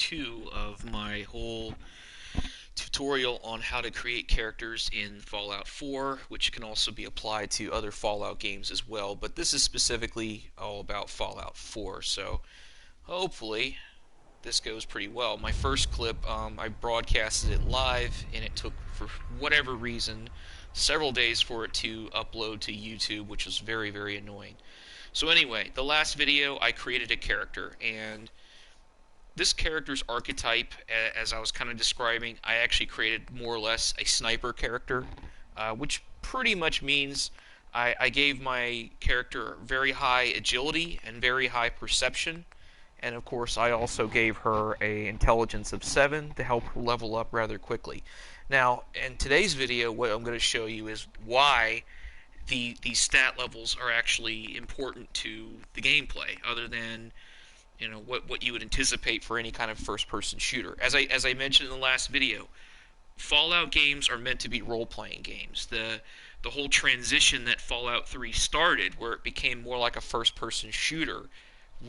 2 of my whole tutorial on how to create characters in Fallout 4, which can also be applied to other Fallout games as well, but this is specifically all about Fallout 4, so hopefully this goes pretty well. My first clip, I broadcasted it live, and it took, for whatever reason, several days for it to upload to YouTube, which was very, very annoying. So anyway, the last video, I created a character, and this character's archetype, as I was kind of describing, I actually created more or less a sniper character, which pretty much means I gave my character very high agility and very high perception, and of course I also gave her a intelligence of 7 to help her level up rather quickly. Now, in today's video, what I'm going to show you is why these stat levels are actually important to the gameplay, other than what you would anticipate for any kind of first-person shooter. As I mentioned in the last video, Fallout games are meant to be role-playing games. The whole transition that Fallout 3 started, where it became more like a first-person shooter,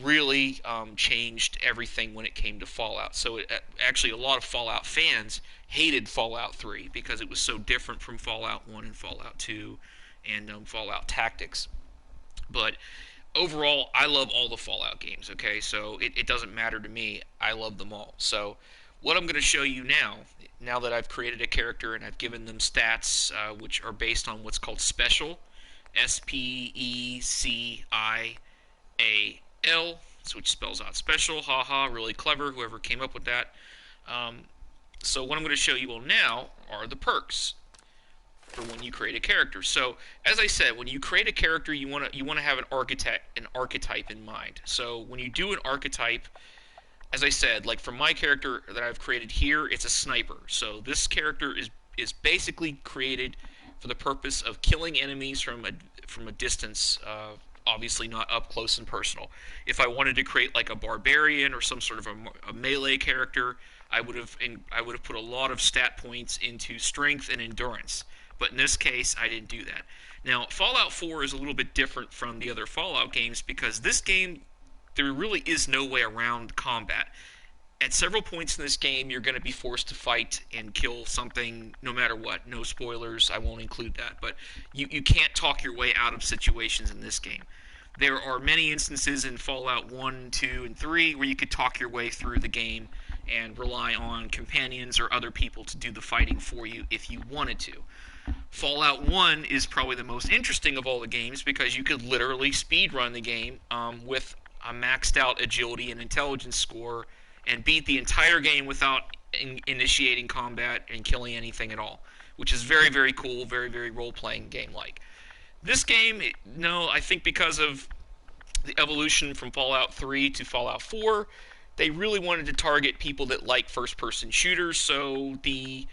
really changed everything when it came to Fallout. So actually, a lot of Fallout fans hated Fallout 3 because it was so different from Fallout 1 and Fallout 2 and Fallout Tactics. But overall, I love all the Fallout games, okay? So it doesn't matter to me. I love them all. So what I'm going to show you now that I've created a character and I've given them stats, which are based on what's called special, SPECIAL, which spells out special, haha, really clever, whoever came up with that. So what I'm going to show you all now are the perks for when you create a character. So, as I said, when you create a character, you want to have an archetype in mind. So, when you do an archetype, as I said, like for my character that I've created here, it's a sniper. So, this character is basically created for the purpose of killing enemies from a distance. Obviously, not up close and personal. If I wanted to create like a barbarian or some sort of a melee character, I would have put a lot of stat points into strength and endurance. But in this case, I didn't do that. Now, Fallout 4 is a little bit different from the other Fallout games because this game, there really is no way around combat. At several points in this game, you're going to be forced to fight and kill something no matter what. No spoilers, I won't include that. But you can't talk your way out of situations in this game. There are many instances in Fallout 1, 2, and 3 where you could talk your way through the game and rely on companions or other people to do the fighting for you if you wanted to. Fallout 1 is probably the most interesting of all the games because you could literally speedrun the game with a maxed out agility and intelligence score and beat the entire game without initiating combat and killing anything at all, which is very, very cool, very, very role-playing game-like. This game, no, I think because of the evolution from Fallout 3 to Fallout 4, they really wanted to target people that like first-person shooters, so the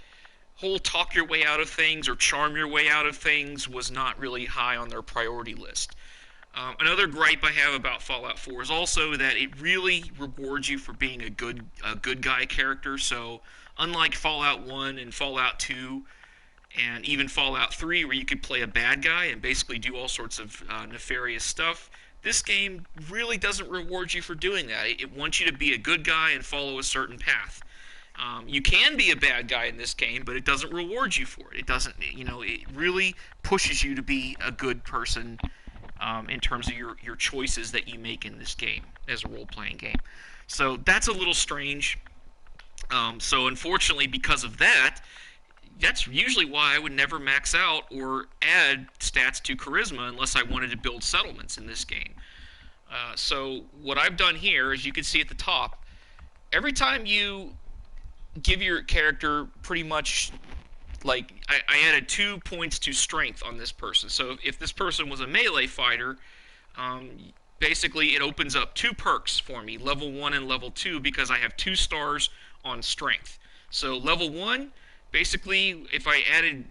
whole talk your way out of things or charm your way out of things was not really high on their priority list. Another gripe I have about Fallout 4 is also that it really rewards you for being a good guy character. So unlike Fallout 1 and Fallout 2 and even Fallout 3 where you could play a bad guy and basically do all sorts of nefarious stuff, this game really doesn't reward you for doing that. It wants you to be a good guy and follow a certain path. You can be a bad guy in this game, but it doesn't reward you for it. It doesn't, it really pushes you to be a good person in terms of your choices that you make in this game as a role-playing game. So that's a little strange. So unfortunately, because of that, that's usually why I would never max out or add stats to charisma unless I wanted to build settlements in this game. So what I've done here, as you can see at the top, every time you give your character pretty much, like, I added 2 points to strength on this person. So if this person was a melee fighter, basically it opens up 2 perks for me, level 1 and level 2, because I have 2 stars on strength. So level 1, basically, if I added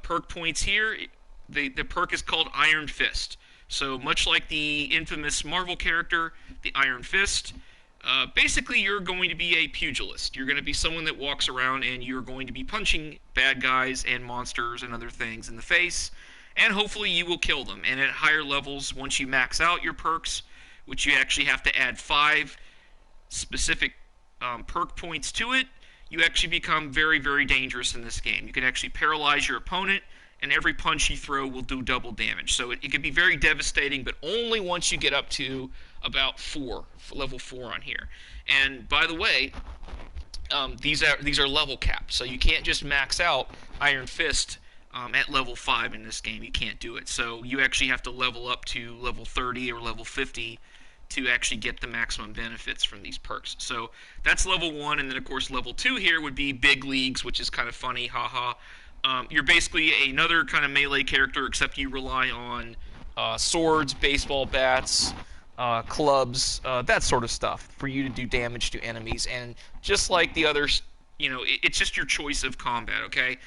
perk points here, the perk is called Iron Fist. So much like the infamous Marvel character, the Iron Fist, basically you're going to be a pugilist. You're going to be someone that walks around and you're going to be punching bad guys and monsters and other things in the face, and hopefully you will kill them. And at higher levels, once you max out your perks, which you actually have to add 5 specific perk points to it, you actually become very, very dangerous in this game. You can actually paralyze your opponent, and every punch you throw will do double damage. So it can be very devastating, but only once you get up to about level 4 on here. And by the way, these are level capped, so you can't just max out Iron Fist at level 5 in this game. You can't do it. So you actually have to level up to level 30 or level 50 to actually get the maximum benefits from these perks. So that's level 1, and then of course level 2 here would be Big Leagues, which is kind of funny, haha. You're basically another kind of melee character, except you rely on swords, baseball bats, clubs, that sort of stuff for you to do damage to enemies. And just like the others, it's just your choice of combat, okay?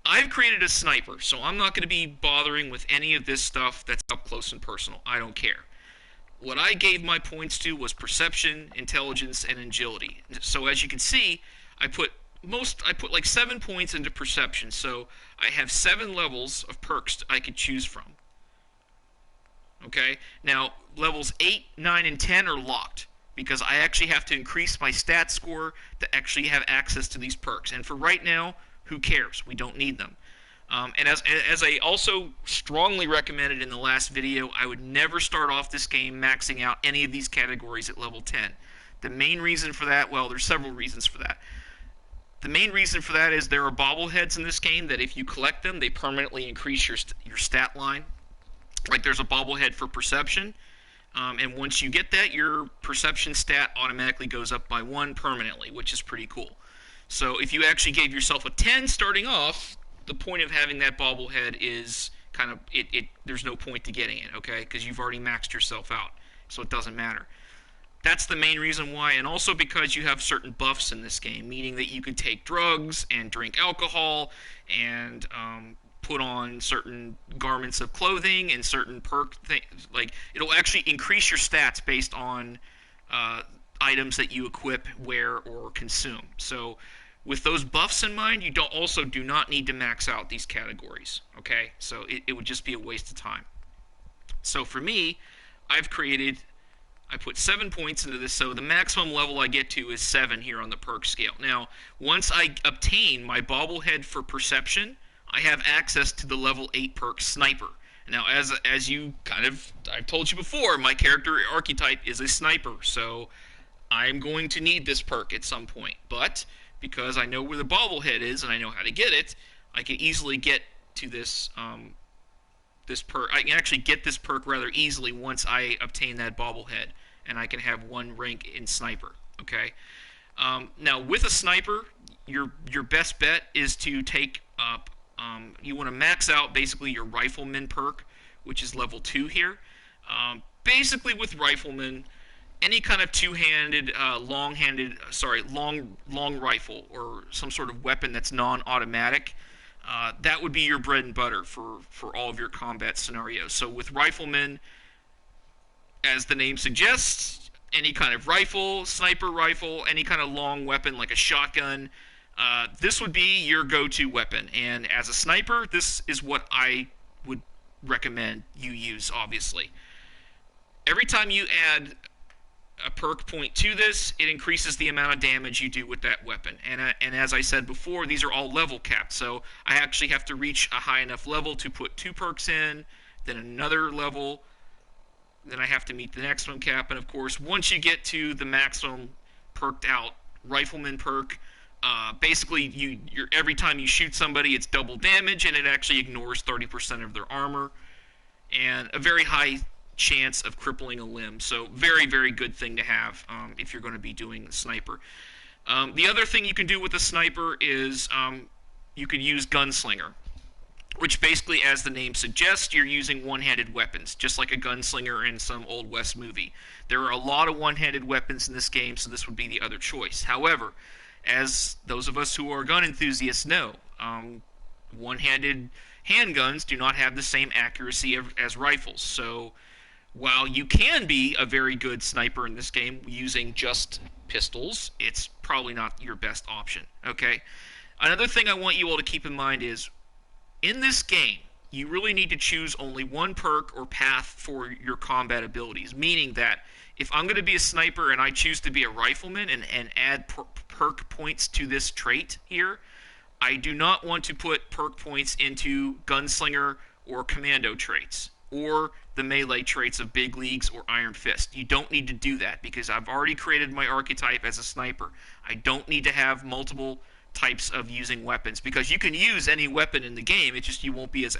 I've created a sniper, so I'm not going to be bothering with any of this stuff that's up close and personal. I don't care. What I gave my points to was perception, intelligence, and agility. So as you can see, I put like 7 points into perception. So I have 7 levels of perks I could choose from. Okay? Now, levels 8, 9, and 10 are locked because I actually have to increase my stat score to actually have access to these perks. And for right now, who cares? We don't need them. And as I also strongly recommended in the last video, I would never start off this game maxing out any of these categories at level 10. The main reason for that, well, there's several reasons for that. The main reason for that is there are bobbleheads in this game that if you collect them, they permanently increase your stat line. Like there's a bobblehead for perception, and once you get that, your perception stat automatically goes up by 1 permanently, which is pretty cool. So if you actually gave yourself a 10 starting off, the point of having that bobblehead is kind of there's no point to getting it, okay? Because you've already maxed yourself out, so it doesn't matter. That's the main reason why, and also because you have certain buffs in this game, meaning that you can take drugs and drink alcohol and put on certain garments of clothing and certain perk things. Like it'll actually increase your stats based on items that you equip, wear, or consume. So with those buffs in mind, you also do not need to max out these categories, okay? So it would just be a waste of time. So for me, I put 7 points into this, so the maximum level I get to is 7 here on the perk scale. Now, once I obtain my bobblehead for perception, I have access to the level 8 perk Sniper. Now, as I've told you before, my character archetype is a sniper, so I'm going to need this perk at some point. But because I know where the bobblehead is and I know how to get it, I can easily get to this perk. I can actually get this perk rather easily once I obtain that bobblehead, and I can have 1 rank in sniper. Okay. Now with a sniper, your best bet is to take up. You want to max out basically your rifleman perk, which is level 2 here. Basically with rifleman, any kind of two-handed, long rifle or some sort of weapon that's non-automatic, that would be your bread and butter for all of your combat scenarios. So with riflemen, as the name suggests, any kind of rifle, sniper rifle, any kind of long weapon like a shotgun, this would be your go-to weapon. And as a sniper, this is what I would recommend you use, obviously. Every time you add a perk point to this, it increases the amount of damage you do with that weapon. And as I said before, these are all level capped, so I actually have to reach a high enough level to put 2 perks in, then another level, then I have to meet the maximum cap, and of course, once you get to the maximum perked out rifleman perk, basically every time you shoot somebody, it's double damage, and it actually ignores 30% of their armor, and a very high chance of crippling a limb. So very, very good thing to have if you're going to be doing the sniper. The other thing you can do with a sniper is you can use gunslinger, which basically, as the name suggests, you're using one-handed weapons, just like a gunslinger in some Old West movie. There are a lot of one-handed weapons in this game, so this would be the other choice. However, as those of us who are gun enthusiasts know, one-handed handguns do not have the same accuracy as rifles. So while you can be a very good sniper in this game using just pistols, it's probably not your best option, okay? Another thing I want you all to keep in mind is, in this game, you really need to choose only one perk or path for your combat abilities. Meaning that if I'm going to be a sniper and I choose to be a rifleman and add perk points to this trait here, I do not want to put perk points into gunslinger or commando traits or the melee traits of big leagues or iron fist. You don't need to do that because I've already created my archetype as a sniper. I don't need to have multiple types of using weapons because you can use any weapon in the game. It's just you won't be as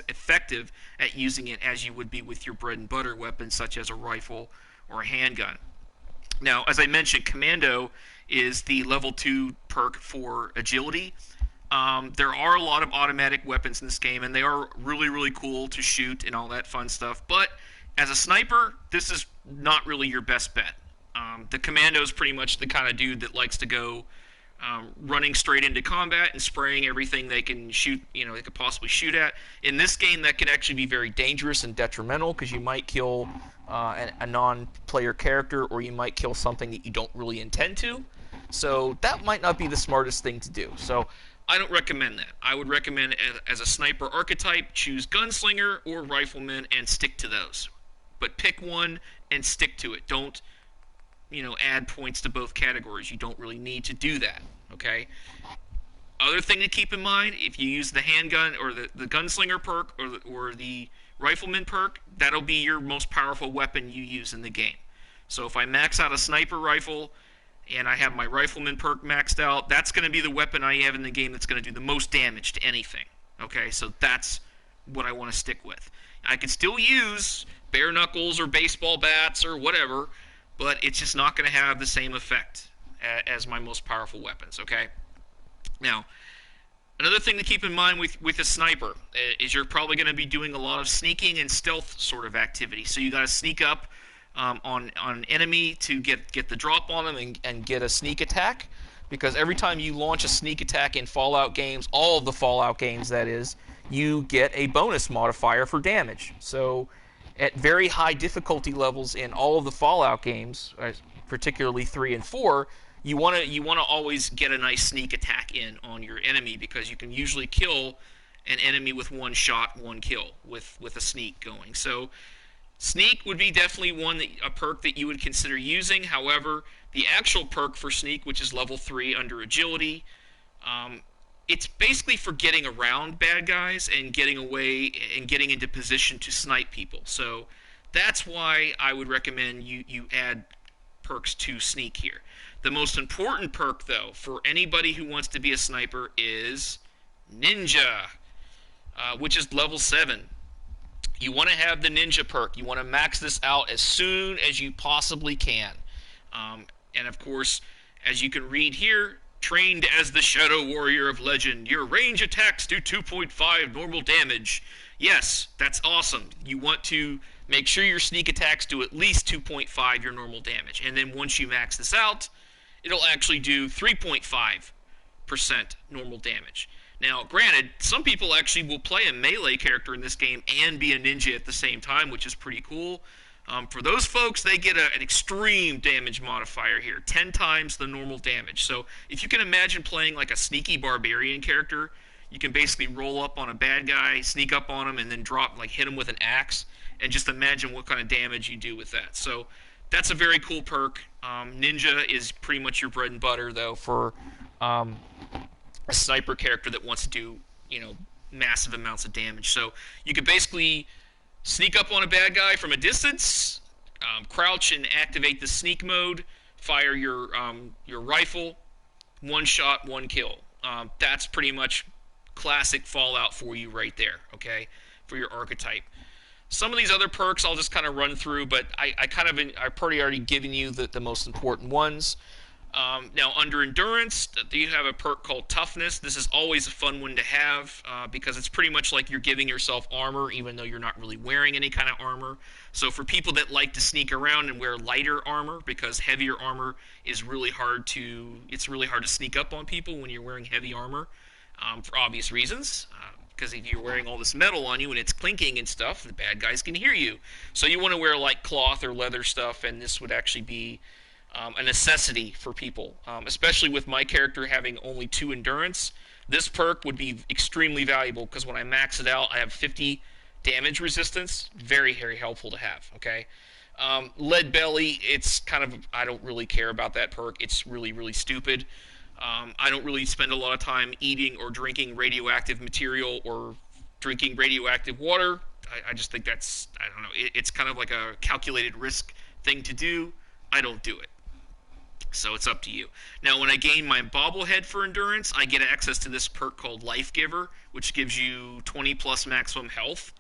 effective at using it as you would be with your bread and butter weapons such as a rifle or a handgun. Now, as I mentioned, commando is the level 2 perk for agility. There are a lot of automatic weapons in this game, and they are really, really cool to shoot and all that fun stuff. But as a sniper, this is not really your best bet. The commando is pretty much the kind of dude that likes to go running straight into combat and spraying everything they can shoot, they could possibly shoot at. In this game, that can actually be very dangerous and detrimental because you might kill a non-player character, or you might kill something that you don't really intend to. So that might not be the smartest thing to do. So I don't recommend that. I would recommend as a sniper archetype, choose gunslinger or rifleman and stick to those. But pick one and stick to it. Don't add points to both categories. You don't really need to do that, okay? Other thing to keep in mind, if you use the handgun or the gunslinger perk or the rifleman perk, that'll be your most powerful weapon you use in the game. So if I max out a sniper rifle and I have my rifleman perk maxed out, that's going to be the weapon I have in the game that's going to do the most damage to anything, okay? So that's what I want to stick with. I can still use bare knuckles or baseball bats or whatever, but it's just not going to have the same effect as my most powerful weapons, okay? Now, another thing to keep in mind with a sniper is you're probably going to be doing a lot of sneaking and stealth sort of activity. So you got to sneak up on an enemy to get the drop on them and get a sneak attack, because every time you launch a sneak attack in Fallout games, all of the Fallout games that is, you get a bonus modifier for damage. So at very high difficulty levels in all of the Fallout games, particularly 3 and 4, you want to always get a nice sneak attack in on your enemy, because you can usually kill an enemy with one shot, one kill with a sneak going. So sneak would be definitely a perk that you would consider using. However, the actual perk for sneak, which is level 3 under agility, it's basically for getting around bad guys and getting away and getting into position to snipe people. So that's why I would recommend you add perks to sneak here. The most important perk, though, for anybody who wants to be a sniper is ninja, which is level 7. You want to have the ninja perk. You want to max this out as soon as you possibly can. And of course, as you can read here, trained as the Shadow Warrior of Legend, your range attacks do 2.5 normal damage. Yes, that's awesome. You want to make sure your sneak attacks do at least 2.5 your normal damage. And then once you max this out, it'll actually do 3.5% normal damage. Now, granted, some people actually will play a melee character in this game and be a ninja at the same time, which is pretty cool. For those folks, they get an extreme damage modifier here, 10 times the normal damage. So if you can imagine playing like a sneaky barbarian character, you can basically roll up on a bad guy, sneak up on him, and then hit him with an axe, and just imagine what kind of damage you do with that. So that's a very cool perk. Ninja is pretty much your bread and butter, though, for a sniper character that wants to do, massive amounts of damage. So you could basically sneak up on a bad guy from a distance, crouch and activate the sneak mode, fire your rifle, one shot, one kill. That's pretty much classic Fallout for you right there, okay, for your archetype. Some of these other perks I'll just kind of run through, but I've pretty already given you the most important ones. Now, under Endurance, you have a perk called Toughness. This is always a fun one to have because it's pretty much like you're giving yourself armor, even though you're not really wearing any kind of armor. So for people that like to sneak around and wear lighter armor, because heavier armor is really hard to sneak up on people when you're wearing heavy armor, for obvious reasons. Because if you're wearing all this metal on you and it's clinking and stuff, the bad guys can hear you. So you want to wear like cloth or leather stuff, and this would actually be a necessity for people, especially with my character having only 2 endurance. This perk would be extremely valuable because when I max it out, I have 50 damage resistance. Very, very helpful to have. Okay. Lead belly, it's kind of, I don't really care about that perk. It's really, really stupid. I don't really spend a lot of time eating or drinking radioactive material or drinking radioactive water. I just think that's, I don't know, it's kind of like a calculated risk thing to do. I don't do it. So it's up to you. Now, when I gain my bobblehead for endurance, I get access to this perk called Life Giver, which gives you 20 plus maximum health.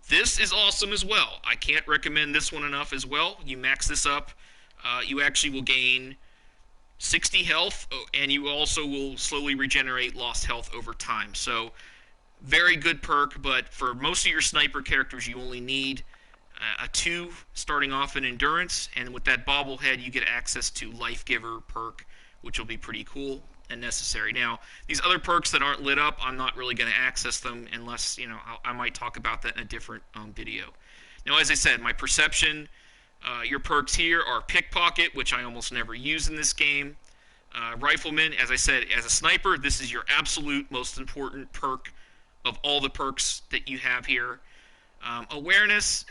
This is awesome as well. I can't recommend this one enough as well. You max this up, you actually will gain 60 health, and you also will slowly regenerate lost health over time. So, very good perk, but for most of your sniper characters, you only need a 2 starting off in endurance, and with that bobblehead, you get access to Life Giver perk, which will be pretty cool and necessary. Now, these other perks that aren't lit up, I'm not really going to access them unless, you know, I might talk about that in a different video. Now, as I said, my perception, your perks here are Pickpocket, which I almost never use in this game. Rifleman, as I said, as a sniper, this is your absolute most important perk of all the perks that you have here. Awareness,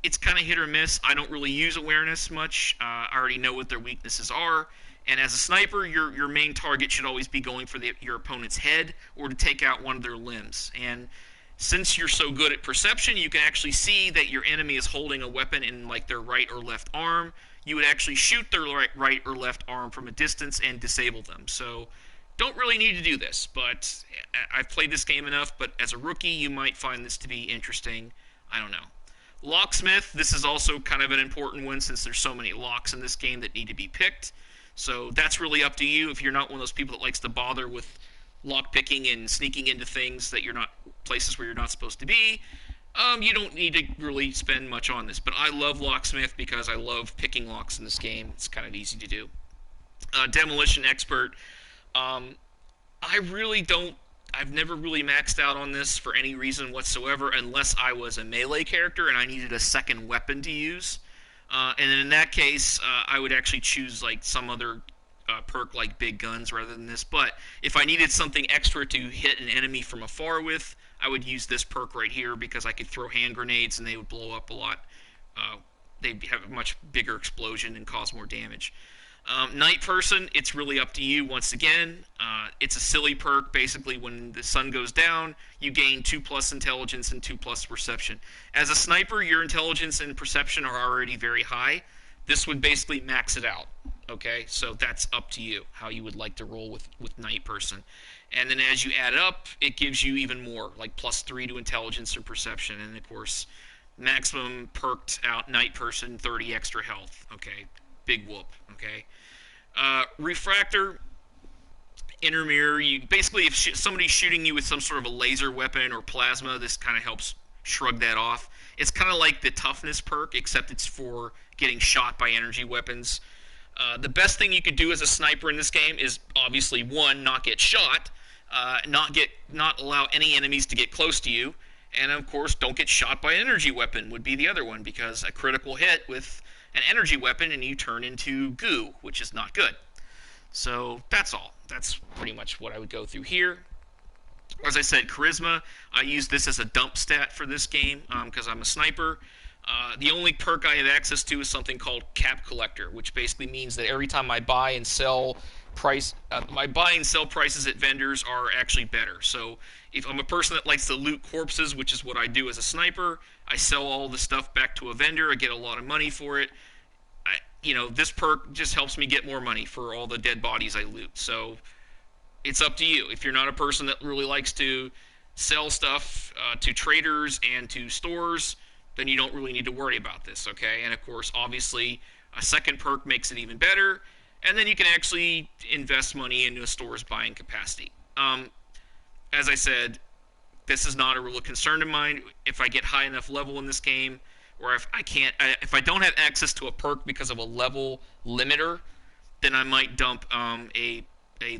it's kind of hit or miss. I don't really use awareness much. I already know what their weaknesses are. And as a sniper, your main target should always be going for your opponent's head or to take out one of their limbs. And since you're so good at perception, you can actually see that your enemy is holding a weapon in like their right or left arm. You would actually shoot their right or left arm from a distance and disable them. So don't really need to do this, but I've played this game enough, but as a rookie, you might find this to be interesting. I don't know. Locksmith, this is also kind of an important one since there's so many locks in this game that need to be picked. So that's really up to you. If you're not one of those people that likes to bother with lock picking and sneaking into things that you're not, places where you're not supposed to be, you don't need to really spend much on this. But I love Locksmith because I love picking locks in this game. It's kind of easy to do. Demolition Expert, I really don't. I've never really maxed out on this for any reason whatsoever, unless I was a melee character and I needed a second weapon to use. And in that case, I would actually choose like some other perk like big guns rather than this. But if I needed something extra to hit an enemy from afar with, I would use this perk right here because I could throw hand grenades and they would blow up a lot. They'd have a much bigger explosion and cause more damage. Night Person, it's really up to you once again. It's a silly perk. Basically, when the sun goes down, you gain 2 plus intelligence and 2 plus perception. As a sniper, your intelligence and perception are already very high. This would basically max it out. Okay, so that's up to you, how you would like to roll with Night Person. And then as you add up, it gives you even more, like plus 3 to intelligence and perception. And of course, maximum perked out Night Person, 30 extra health. Okay, big whoop. Okay. Refractor, inner mirror. You basically, if somebody's shooting you with some sort of a laser weapon or plasma, this kind of helps shrug that off. It's kind of like the toughness perk, except it's for getting shot by energy weapons. The best thing you could do as a sniper in this game is obviously one, not get shot, not allow any enemies to get close to you, and of course, don't get shot by an energy weapon would be the other one, because a critical hit with an energy weapon and you turn into goo, which is not good. So that's all. That's pretty much what I would go through here. As I said, charisma, I use this as a dump stat for this game because I'm a sniper. The only perk I have access to is something called Cap Collector, which basically means that every time I buy and sell my buy and sell prices at vendors are actually better. So if I'm a person that likes to loot corpses, which is what I do as a sniper, I sell all the stuff back to a vendor. I get a lot of money for it. This perk just helps me get more money for all the dead bodies I loot. So it's up to you. If you're not a person that really likes to sell stuff to traders and to stores, then you don't really need to worry about this, okay? And of course, obviously, a second perk makes it even better, and then you can actually invest money into a store's buying capacity. As I said, this is not a real concern of mine. If I get high enough level in this game, or if I don't have access to a perk because of a level limiter, then I might dump a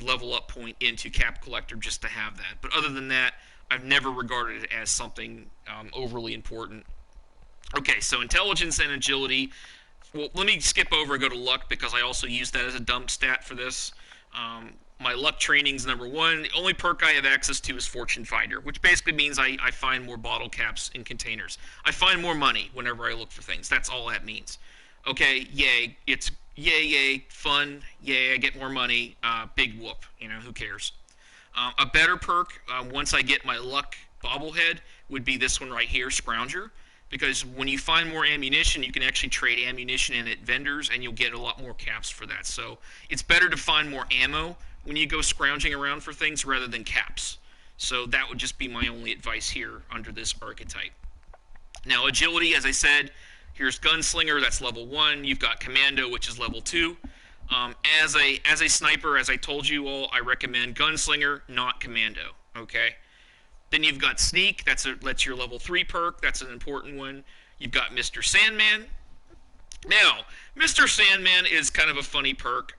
level up point into Cap Collector just to have that. But other than that, I've never regarded it as something overly important. Okay, so intelligence and agility. Well, let me skip over and go to luck because I also use that as a dump stat for this. My luck training's number one. The only perk I have access to is Fortune Finder, which basically means I find more bottle caps in containers. I find more money whenever I look for things. That's all that means. Okay, yay. It's yay, fun. Yay, I get more money. Big whoop. Who cares? A better perk, once I get my luck bobblehead, would be this one right here, Scrounger. Because when you find more ammunition, you can actually trade ammunition in at vendors, and you'll get a lot more caps for that. So it's better to find more ammo when you go scrounging around for things rather than caps. So that would just be my only advice here under this archetype. Now, agility, as I said, here's Gunslinger, that's level 1. You've got Commando, which is level 2. As a sniper, as I told you all, I recommend Gunslinger, not Commando. Okay. Then you've got Sneak. That's your level 3 perk. That's an important one. You've got Mr. Sandman. Now, Mr. Sandman is kind of a funny perk.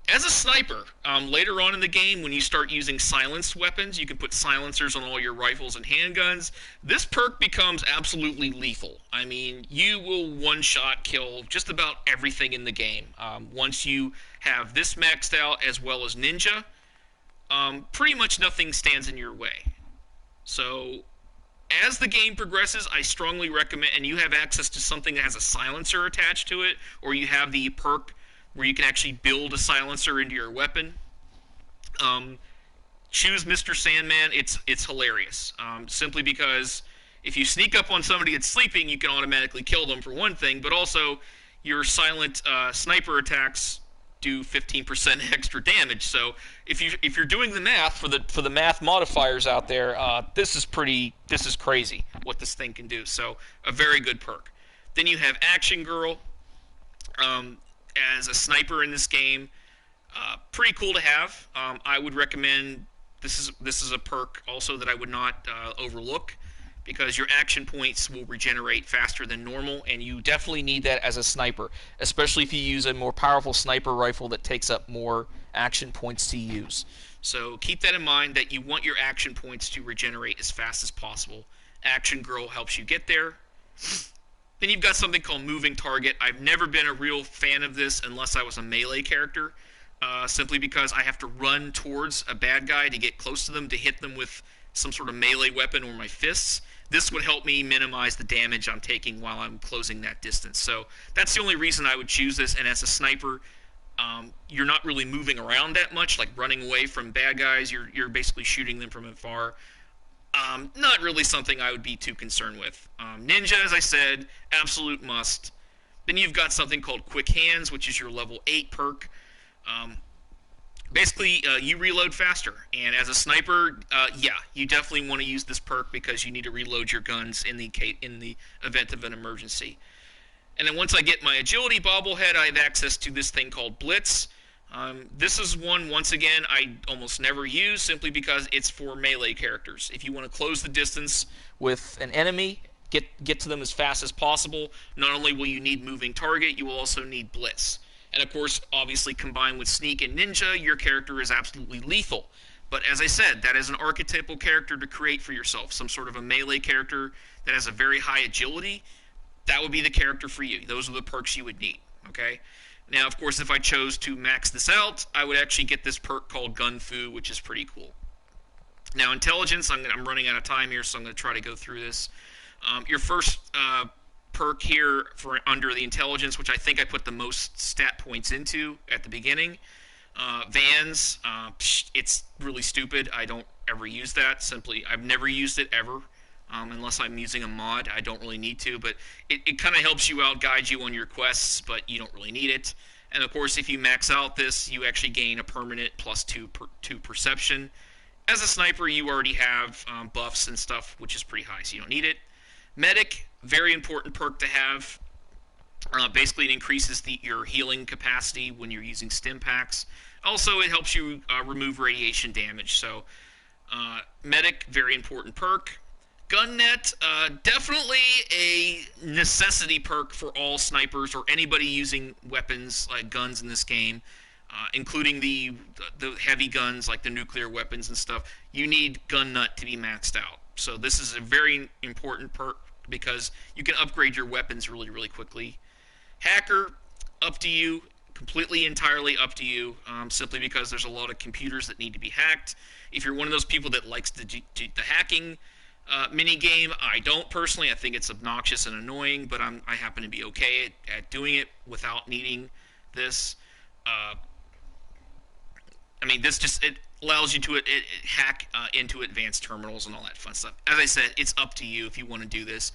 As a sniper, later on in the game, when you start using silenced weapons, you can put silencers on all your rifles and handguns. This perk becomes absolutely lethal. I mean, you will one-shot kill just about everything in the game. Once you have this maxed out, as well as Ninja, pretty much nothing stands in your way. So, as the game progresses, I strongly recommend, and you have access to something that has a silencer attached to it, or you have the perk where you can actually build a silencer into your weapon. Choose Mr. Sandman. It's hilarious. Simply because if you sneak up on somebody that's sleeping, you can automatically kill them for one thing, but also your silent sniper attacks do 15% extra damage. So if you're doing the math for the math modifiers out there, this is crazy what this thing can do. So a very good perk. Then you have Action Girl. As a sniper in this game, pretty cool to have. I would recommend this is a perk also that I would not overlook, because your action points will regenerate faster than normal, and you definitely need that as a sniper, especially if you use a more powerful sniper rifle that takes up more action points to use. So keep that in mind, that you want your action points to regenerate as fast as possible. Action Girl helps you get there. Then you've got something called Moving Target. I've never been a real fan of this unless I was a melee character, simply because I have to run towards a bad guy to get close to them, to hit them with some sort of melee weapon or my fists. This would help me minimize the damage I'm taking while I'm closing that distance. So that's the only reason I would choose this. And as a sniper, you're not really moving around that much, like running away from bad guys. You're basically shooting them from afar. Not really something I would be too concerned with. Ninja, as I said, absolute must. Then you've got something called Quick Hands, which is your level 8 perk. Basically, you reload faster. And as a sniper, you definitely want to use this perk because you need to reload your guns in the event of an emergency. And then once I get my agility bobblehead, I have access to this thing called Blitz. This is one, once again, I almost never use, simply because it's for melee characters. If you want to close the distance with an enemy, get to them as fast as possible, not only will you need Moving Target, you will also need Blitz. And of course, obviously combined with Sneak and Ninja, your character is absolutely lethal. But as I said, that is an archetypal character to create for yourself, some sort of a melee character that has a very high agility. That would be the character for you. Those are the perks you would need, okay? Now, of course, if I chose to max this out, I would actually get this perk called Gun Fu, which is pretty cool. Now, intelligence, I'm running out of time here, so I'm going to try to go through this. Your first perk here for under the intelligence, which I think I put the most stat points into at the beginning. Vans, it's really stupid. I don't ever use that. I've never used it ever. Unless I'm using a mod. I don't really need to, but it kind of helps you out, guides you on your quests, but you don't really need it. And of course, if you max out this, you actually gain a permanent plus 2 perception. As a sniper, you already have buffs and stuff, which is pretty high, so you don't need it. Medic, very important perk to have. Basically, it increases your healing capacity when you're using stim packs. Also, it helps you remove radiation damage. So, Medic, very important perk. Gun Net, definitely a necessity perk for all snipers or anybody using weapons like guns in this game, including the heavy guns like the nuclear weapons and stuff. You need Gun Nut to be maxed out. So this is a very important perk because you can upgrade your weapons really, really quickly. Hacker, up to you. Completely, entirely up to you, simply because there's a lot of computers that need to be hacked. If you're one of those people that likes the hacking mini game, I don't personally. I think it's obnoxious and annoying, but I happen to be okay at doing it without needing this. Uh, I mean, this just it allows you to hack into advanced terminals and all that fun stuff. As I said, it's up to you if you want to do this.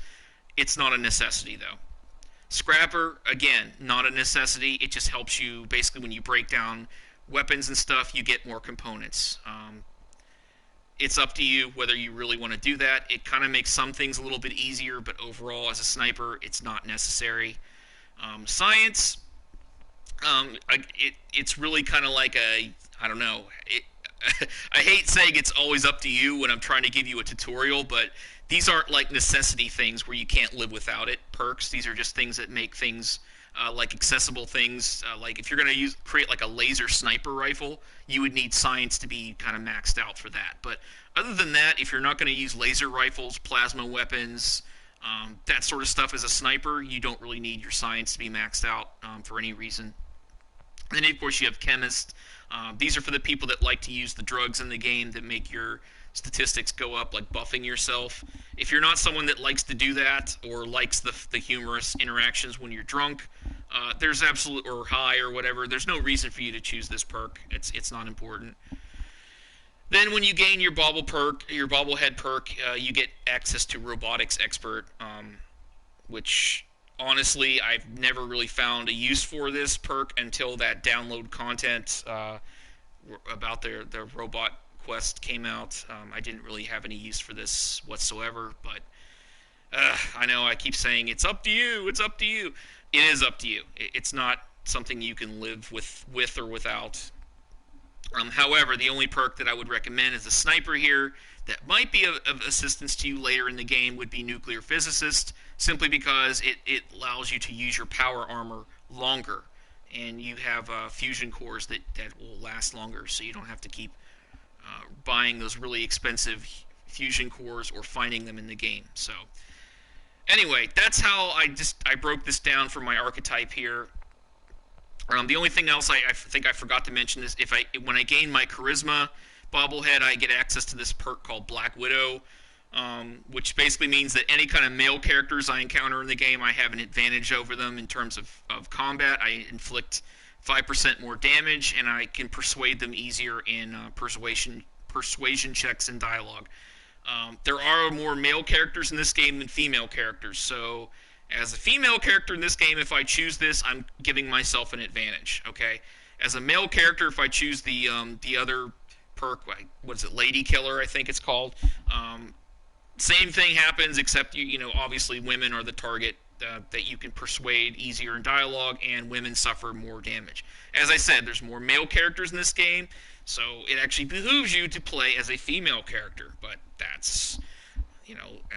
It's not a necessity though. Scrapper, again, not a necessity. It just helps you basically when you break down weapons and stuff, you get more components. It's up to you whether you really want to do that. It kind of makes some things a little bit easier, but overall, as a sniper, it's not necessary. Science, it's really kind of like a, I don't know. I hate saying it's always up to you when I'm trying to give you a tutorial, but these aren't like necessity things where you can't live without it. Perks. These are just things that make things like accessible things. Like if you're going to create like a laser sniper rifle, you would need science to be kind of maxed out for that. But other than that, if you're not going to use laser rifles, plasma weapons, that sort of stuff as a sniper, you don't really need your science to be maxed out for any reason. And then, of course, you have chemists. These are for the people that like to use the drugs in the game that make your statistics go up, like buffing yourself. If you're not someone that likes to do that or likes the humorous interactions when you're drunk, there's absolute or high or whatever. There's no reason for you to choose this perk. It's not important. Then when you gain your bobblehead perk, you get access to robotics expert, which honestly I've never really found a use for this perk until that download content about the robot quest came out. I didn't really have any use for this whatsoever, but I know I keep saying it's up to you. It's up to you. It is up to you. It's not something you can live with or without. However, the only perk that I would recommend as a sniper here that might be of assistance to you later in the game would be Nuclear Physicist, simply because it allows you to use your power armor longer, and you have fusion cores that will last longer, so you don't have to keep buying those really expensive fusion cores or finding them in the game. So anyway, that's how I broke this down for my archetype here. The only thing else I think I forgot to mention is when I gain my charisma bobblehead, I get access to this perk called Black Widow, which basically means that any kind of male characters I encounter in the game, I have an advantage over them in terms of combat. I inflict 5% more damage, and I can persuade them easier in persuasion checks and dialogue. There are more male characters in this game than female characters, so as a female character in this game, if I choose this, I'm giving myself an advantage, okay? As a male character, if I choose the other perk, what is it, Lady Killer, I think it's called, same thing happens, except, obviously women are the target that you can persuade easier in dialogue, and women suffer more damage. As I said, there's more male characters in this game, so it actually behooves you to play as a female character, but that's...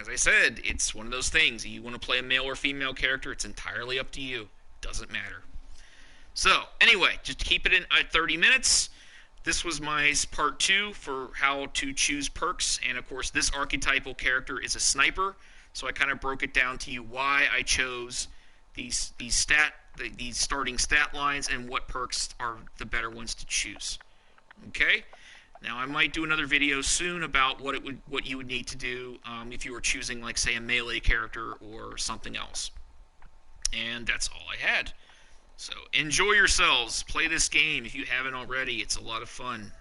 as I said, it's one of those things. You want to play a male or female character, it's entirely up to you. Doesn't matter. So, anyway, just to keep it in at 30 minutes, this was my part 2 for how to choose perks. And, of course, this archetypal character is a sniper. So I kind of broke it down to you why I chose these starting stat lines and what perks are the better ones to choose. Okay? Now, I might do another video soon about what you would need to do if you were choosing, like, say, a melee character or something else. And that's all I had. So, enjoy yourselves. Play this game if you haven't already. It's a lot of fun.